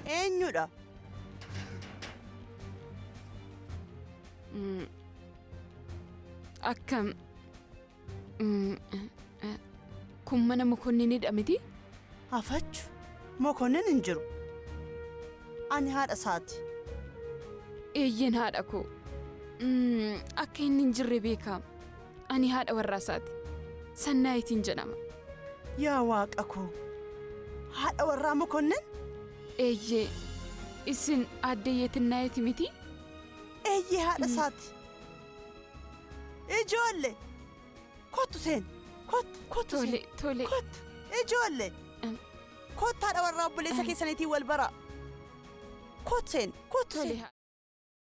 Eenyudha? Akkam kun mana Mokonninidha miti? Afachu Mokonnin hin jiru. Ani haadha isaati. Eeyyeen haadha koo. Akka inni hin jirre beekama. Ani haadha warraa isaati. Sannaayitiin jedhama. Yaa Waaqa koo. Haadha warraa Mokonnin? Eeyyee. Isin aadde Yeetinaayiti miti? Eeyyee haadha isaati. Ijoollee. Kottu seen. Kottu seen. Tole. Kottu. Ijoollee. Kottu haadha warraa obboleessa keessaniitiin wal baraa. Kottu seen. Kottu seen.